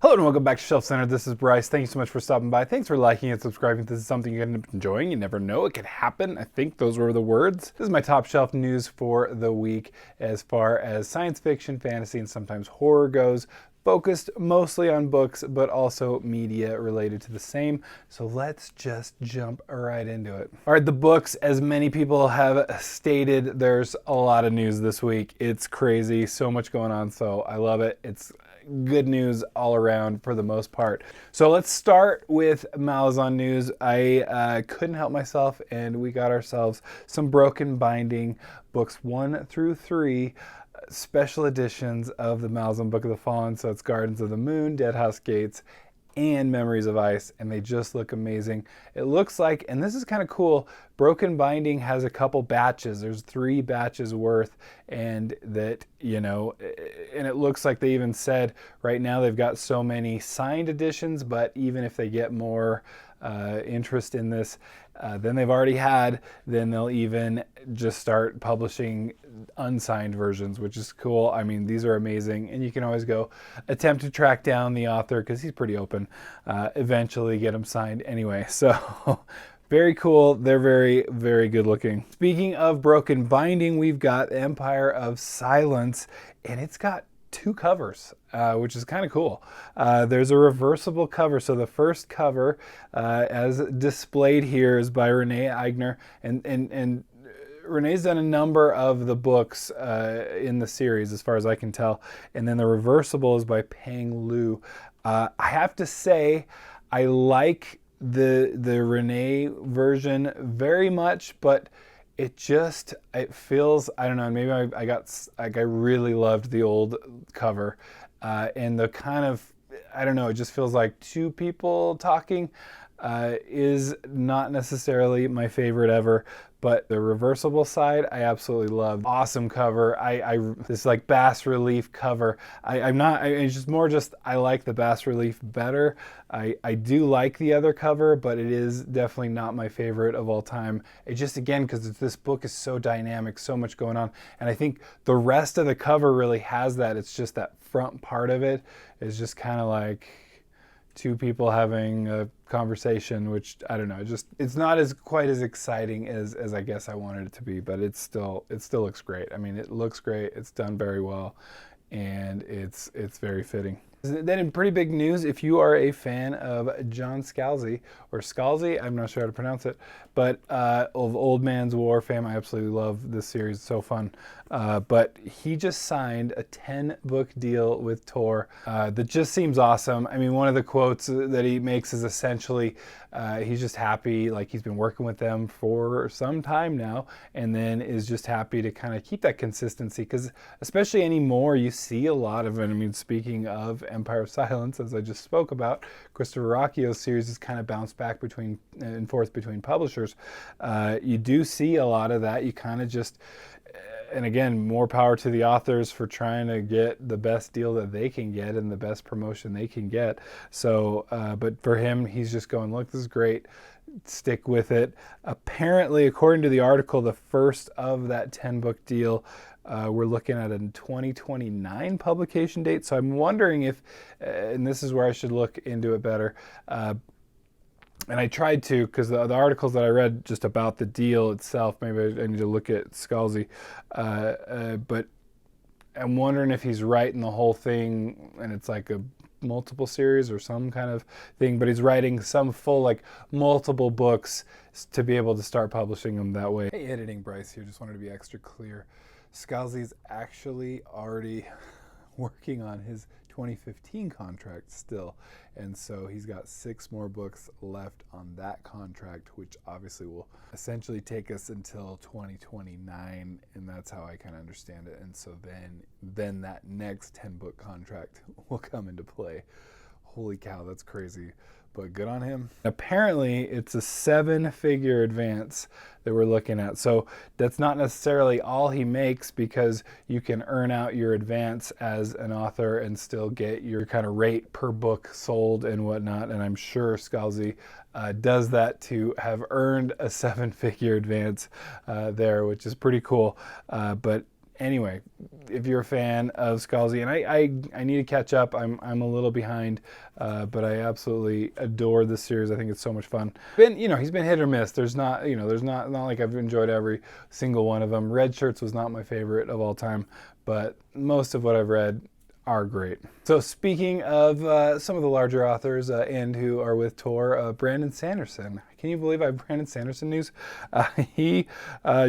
Hello and welcome back to Shelf Center. This is Bryce. Thank you so much for stopping by. Thanks for liking and subscribing. If this is something you end up enjoying, you never know, it could happen. I think those were the words. This is my top shelf news for the week as far as science fiction, fantasy, and sometimes horror goes. Focused mostly on books, but also media related to the same. So let's just jump right into it. All right, the books, as many people have stated, there's a lot of news this week. It's crazy, so much going on, so I love it. It's good news all around for the most part. So let's start with Malazan news. I couldn't help myself, and we got ourselves some Broken Binding books 1 through 3. Special editions of the Malazan Book of the Fallen. So it's Gardens of the Moon, Dead House Gates, and Memories of Ice, and they just look amazing. It looks like, and this is kind of cool, Broken Binding has a couple batches. There's 3 batches worth, and that, you know, and it looks like they even said right now they've got so many signed editions, but even if they get more interest in this than they've already had, then they'll even just start publishing unsigned versions, which is cool. I mean, these are amazing, and you can always go attempt to track down the author because he's pretty open, eventually get them signed anyway. So very cool. They're very, very good looking. Speaking of Broken Binding, we've got Empire of Silence, and it's got 2 covers, which is kind of cool. There's a reversible cover. So the first cover, as displayed here, is by Renee Eigner, and Renee's done a number of the books in the series, as far as I can tell. And then the reversible is by Peng Lu. I have to say, I like the Renee version very much, but it feels, I don't know, maybe I really loved the old cover, and the kind of, I don't know, it just feels like 2 people talking is not necessarily my favorite ever. But the reversible side, I absolutely love. Awesome cover. This like bas relief cover. It's just more just, I like the bas relief better. I do like the other cover, but it is definitely not my favorite of all time. It just, again, because this book is so dynamic, so much going on. And I think the rest of the cover really has that. It's just that front part of it is just kind of like 2 people having a conversation, which I don't know, it's not quite as exciting as I guess I wanted it to be, but it still looks great. I mean, it looks great, it's done very well, and it's very fitting. Then in pretty big news, if you are a fan of John Scalzi, or Scalzi, I'm not sure how to pronounce it, but of Old Man's War fame, I absolutely love this series, it's so fun. But he just signed a 10-book deal with Tor that just seems awesome. I mean, one of the quotes that he makes is essentially, he's just happy, like he's been working with them for some time now, and then is just happy to kind of keep that consistency, because especially anymore, you see a lot of it. I mean, speaking of Empire of Silence, as I just spoke about, Christopher Rocchio's series has kind of bounced back between and forth between publishers. You do see a lot of that. You kind of just, and again, more power to the authors for trying to get the best deal that they can get and the best promotion they can get. So, but for him, he's just going, look, this is great. Stick with it. Apparently, according to the article, the first of that 10-book deal, we're looking at a 2029 publication date. So I'm wondering if, and this is where I should look into it better, and I tried to, because the articles that I read just about the deal itself, maybe I need to look at Scalzi, but I'm wondering if he's writing the whole thing and it's like a multiple series or some kind of thing, but he's writing some full, like, multiple books to be able to start publishing them that way. Hey, editing Bryce here, just wanted to be extra clear. Scalzi's actually already working on his 2015 contract still, and so he's got 6 more books left on that contract, which obviously will essentially take us until 2029, and that's how I kind of understand it. And so then that next 10-book contract will come into play. Holy cow, that's crazy, but good on him. Apparently, it's a 7-figure advance that we're looking at. So that's not necessarily all he makes, because you can earn out your advance as an author and still get your kind of rate per book sold and whatnot. And I'm sure Scalzi does that to have earned a 7-figure advance there, which is pretty cool. But anyway, if you're a fan of Scalzi, and I need to catch up. I'm a little behind, but I absolutely adore this series. I think it's so much fun. He's been hit or miss. There's not like I've enjoyed every single one of them. Red Shirts was not my favorite of all time, but most of what I've read are great. So speaking of some of the larger authors and who are with Tor, Brandon Sanderson. Can you believe I have Brandon Sanderson news? He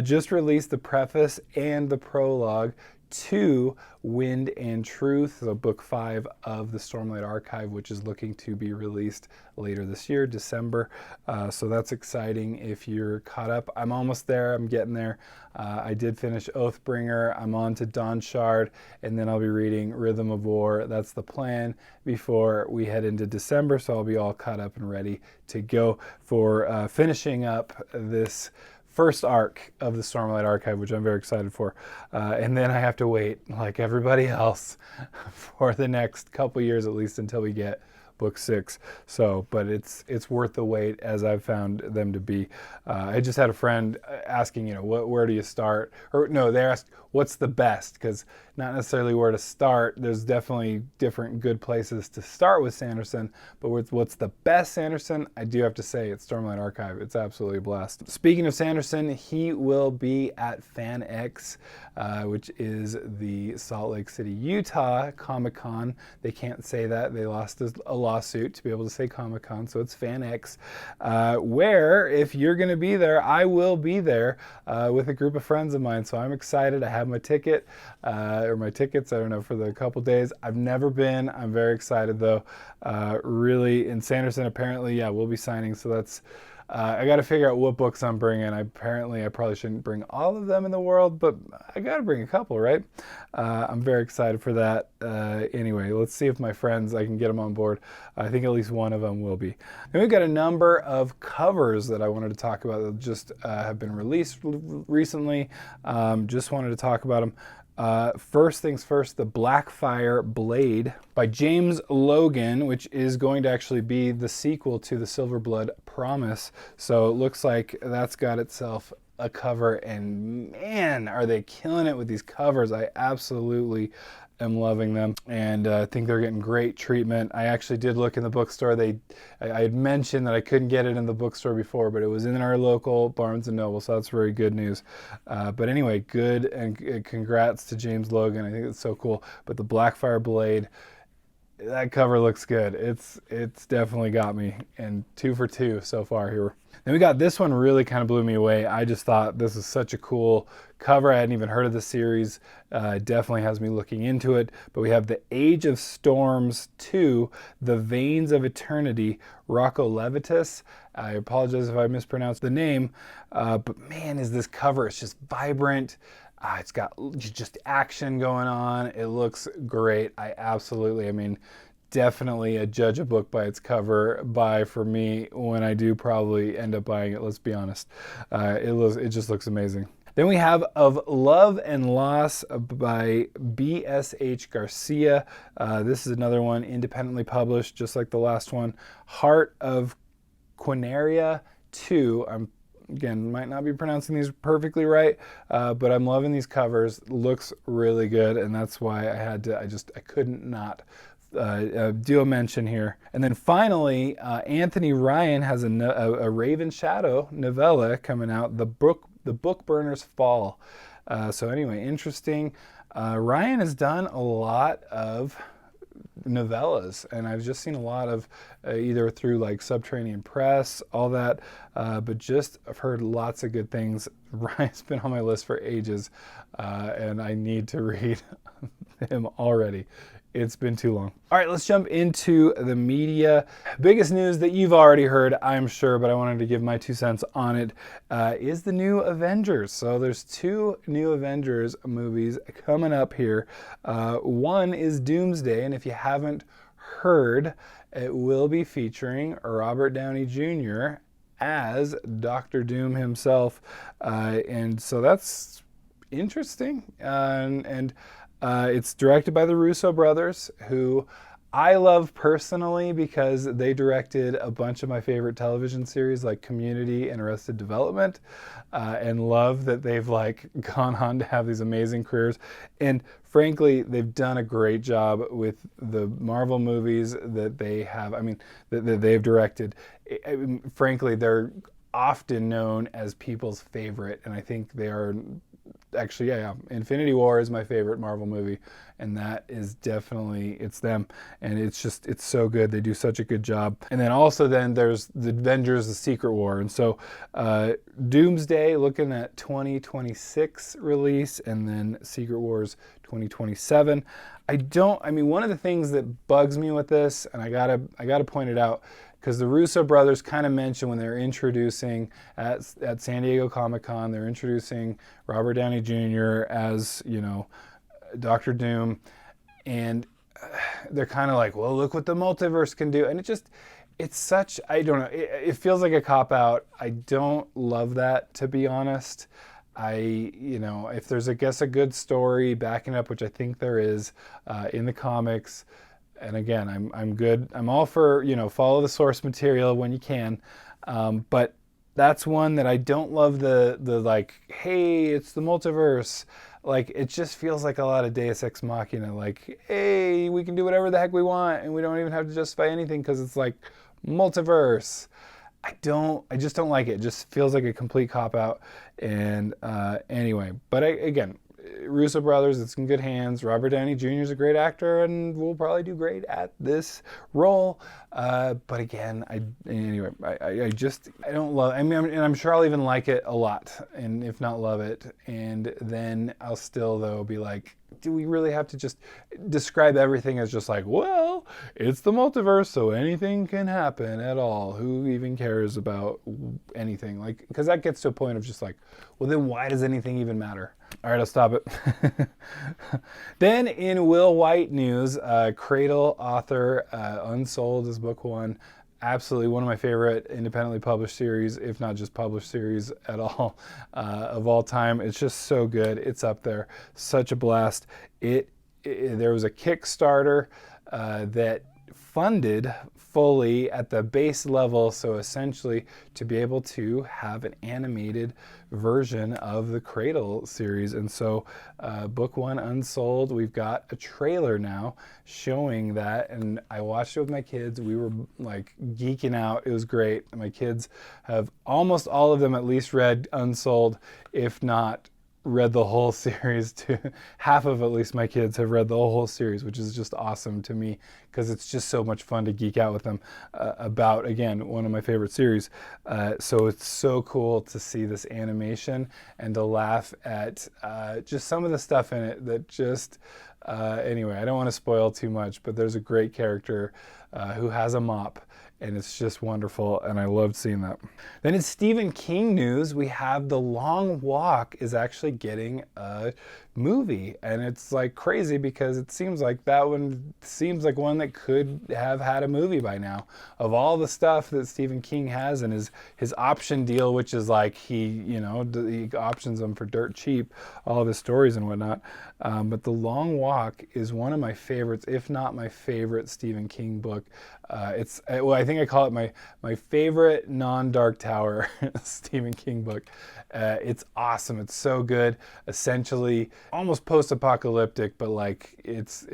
just released the preface and the prologue to Wind and Truth, so book 5 of the Stormlight Archive, which is looking to be released later this year, December. So that's exciting if you're caught up. I'm almost there. I'm getting there. I did finish Oathbringer. I'm on to Dawn Shard, and then I'll be reading Rhythm of War. That's the plan before we head into December, so I'll be all caught up and ready to go for finishing up this first arc of the Stormlight Archive, which I'm very excited for. And then I have to wait, like everybody else, for the next couple years at least until we get book 6. So, but it's worth the wait, as I've found them to be. I just had a friend asking, where do you start? Or no, they asked, what's the best? Because not necessarily where to start. There's definitely different good places to start with Sanderson, but what's the best Sanderson? I do have to say it's Stormlight Archive. It's absolutely a blast. Speaking of Sanderson, he will be at FanX, which is the Salt Lake City, Utah Comic-Con. They can't say that. They lost a lawsuit to be able to say Comic-Con, so it's FanX, where if you're going to be there, I will be there with a group of friends of mine, so I'm excited. I have my ticket, or my tickets, I don't know, for the couple days. I've never been. I'm very excited, though. Really, in Sanderson, apparently, yeah, we'll be signing, so that's... I got to figure out what books I'm bringing. I probably shouldn't bring all of them in the world, but I got to bring a couple, right? I'm very excited for that. Anyway, let's see if my friends, I can get them on board. I think at least one of them will be. And we've got a number of covers that I wanted to talk about that just have been released recently. Just wanted to talk about them. First things first, the Blackfire Blade by James Logan, which is going to actually be the sequel to the Silverblood Promise. So it looks like that's got itself a cover, and man, are they killing it with these covers. I absolutely am loving them, and I think they're getting great treatment. I actually did look in the bookstore. I had mentioned that I couldn't get it in the bookstore before, but it was in our local Barnes & Noble, so that's very good news. But anyway, good, and congrats to James Logan. I think it's so cool. But the Blackfire Blade, that cover looks good. It's definitely got me, and 2 for 2 so far here. Then we got this one, really kind of blew me away. I just thought this is such a cool cover. I hadn't even heard of the series. Definitely has me looking into it. But we have The Age of Storms 2, The Veins of Eternity, Rocco Levitas. I apologize if I mispronounced the name, but man, is this cover. It's just vibrant. It's got just action going on. It looks great. Definitely a judge a book by its cover buy for me when I do probably end up buying it, let's be honest. It just looks amazing. Then we have Of Love and Loss by B.S.H. Garcia. This is another one independently published, just like the last one. Heart of Quinaria 2. Again, might not be pronouncing these perfectly right, but I'm loving these covers. Looks really good, and that's why I couldn't not do a mention here. And then finally, Anthony Ryan has a Raven Shadow novella coming out, The Book Burner's Fall. So anyway, interesting. Ryan has done a lot of novellas, and I've just seen a lot of either through like Subterranean Press, all that, but just I've heard lots of good things. Ryan's been on my list for ages, and I need to read him already. It's been too long. All right, let's jump into the media. Biggest news that you've already heard, I'm sure, but I wanted to give my 2 cents on it, is the new Avengers. So there's 2 new Avengers movies coming up here. One is Doomsday, and if you haven't heard, it will be featuring Robert Downey Jr. as Dr. Doom himself. And so that's interesting. It's directed by the Russo brothers, who I love personally because they directed a bunch of my favorite television series like Community and Arrested Development, and love that they've like gone on to have these amazing careers. And frankly, they've done a great job with the Marvel movies that they have. I mean, that they've directed. Frankly, they're often known as people's favorite, and I think they are. Actually, yeah, Infinity War is my favorite Marvel movie, and that is definitely, it's them, and it's so good. They do such a good job. And then also then there's the Avengers, the Secret War, and so Doomsday looking at 2026 release, and then Secret Wars 2027. I mean, one of the things that bugs me with this, and I gotta point it out, because the Russo brothers kind of mentioned when they're introducing at San Diego Comic-Con, they're introducing Robert Downey Jr. as, you know, Dr. Doom, and they're kind of like, well, look what the multiverse can do. And it's such, I don't know, it feels like a cop-out. I don't love that, to be honest. You know, if there's, I guess, a good story backing up, which I think there is in the comics, and again, I'm good. I'm all for, you know, follow the source material when you can. But that's one that I don't love the like, hey, it's the multiverse. Like, it just feels like a lot of Deus Ex Machina. Like, hey, we can do whatever the heck we want, and we don't even have to justify anything because it's like multiverse. I just don't like it. It just feels like a complete cop-out. And anyway, but again, Russo brothers, it's in good hands. Robert Downey Jr. is a great actor and will probably do great at this role. But again, I don't love, I mean, and I'm sure I'll even like it a lot, and if not love it. And then I'll still, though, be like, do we really have to just describe everything as just like, well, it's the multiverse, so anything can happen at all. Who even cares about anything? Like, because that gets to a point of just like, well, then why does anything even matter? All right, I'll stop it. Then in Will White news, Cradle author, Unsold is book one. Absolutely one of my favorite independently published series, if not just published series at all, of all time. It's just so good. It's up there. Such a blast. There was a Kickstarter that funded fully at the base level, so essentially to be able to have an animated version of the Cradle series. And so book one, Unsold, we've got a trailer now showing that, and I watched it with my kids. We were like geeking out. It was great. My kids have, almost all of them at least, read Unsold, if not read the whole series. Half of at least my kids have read the whole series, which is just awesome to me because it's just so much fun to geek out with them about, again, one of my favorite series. So it's so cool to see this animation and to laugh at just some of the stuff in it that just, anyway, I don't want to spoil too much, but there's a great character who has a mop, and it's just wonderful, and I loved seeing that. Then in Stephen King news, we have The Long Walk is actually getting a movie, and it's like crazy because it seems like that one seems like one that could have had a movie by now. Of all the stuff that Stephen King has in his option deal, which is like he options them for dirt cheap, all of his stories and whatnot. But The Long Walk is one of my favorites, if not my favorite Stephen King book. I think I call it my favorite non-Dark Tower Stephen King book. It's awesome. It's so good. Essentially, almost post-apocalyptic, but like it's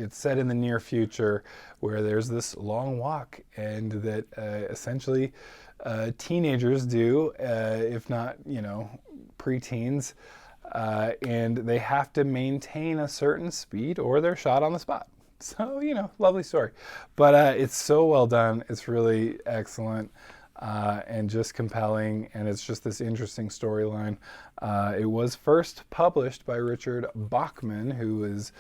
set in the near future where there's this long walk, and that essentially teenagers do, if not preteens, and they have to maintain a certain speed or they're shot on the spot. So, lovely story. But it's so well done. It's really excellent and just compelling. And it's just this interesting storyline. It was first published by Richard Bachman, who is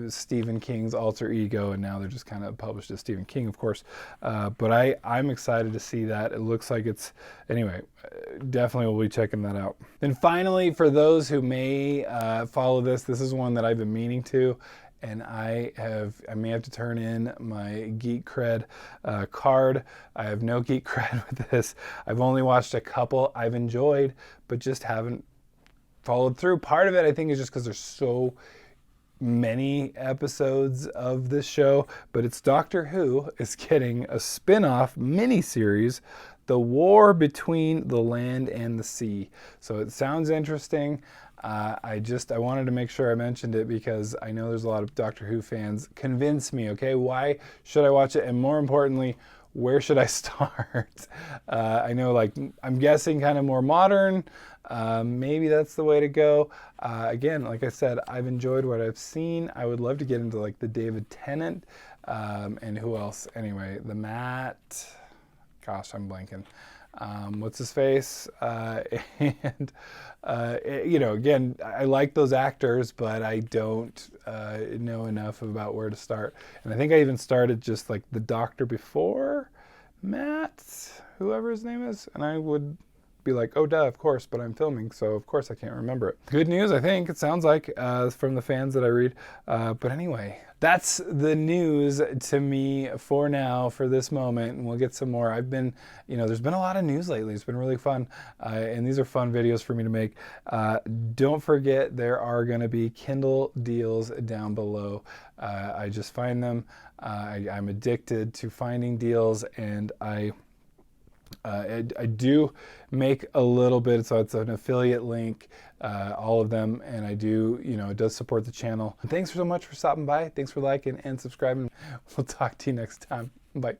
Stephen King's alter ego. And now they're just kind of published as Stephen King, of course. But I'm excited to see that. It looks like it's, anyway, definitely will be checking that out. And finally, for those who may follow this is one that I've been meaning to. And I may have to turn in my Geek Cred card. I have no Geek Cred with this. I've only watched a couple I've enjoyed, but just haven't followed through. Part of it, I think, is just because they're so many episodes of this show, but it's Doctor Who is getting a spin-off miniseries, The War Between the Land and the Sea. So it sounds interesting. I wanted to make sure I mentioned it because I know there's a lot of Doctor Who fans. Convince me, okay? Why should I watch it? And more importantly, where should I start? I know, like, I'm guessing kind of more modern. Maybe that's the way to go. Again, like I said, I've enjoyed what I've seen. I would love to get into like the David Tennant and who else? Anyway, the Matt. Gosh, I'm blanking. What's his face? And you know, again, I like those actors, but I don't know enough about where to start. And I think I even started just like the Doctor before Matt, whoever his name is, and I would be like, oh duh, of course, but I'm filming, so of course I can't remember it. Good news, I think, it sounds like, from the fans that I read. But anyway, that's the news to me for now, for this moment, and we'll get some more. I've been, you know, there's been a lot of news lately. It's been really fun, and these are fun videos for me to make. Don't forget, there are going to be Kindle deals down below. I just find them. I'm addicted to finding deals, and I do make a little bit, so it's an affiliate link, all of them, and I do, you know, it does support the channel. Thanks so much for stopping by. Thanks for liking and subscribing. We'll talk to you next time. Bye.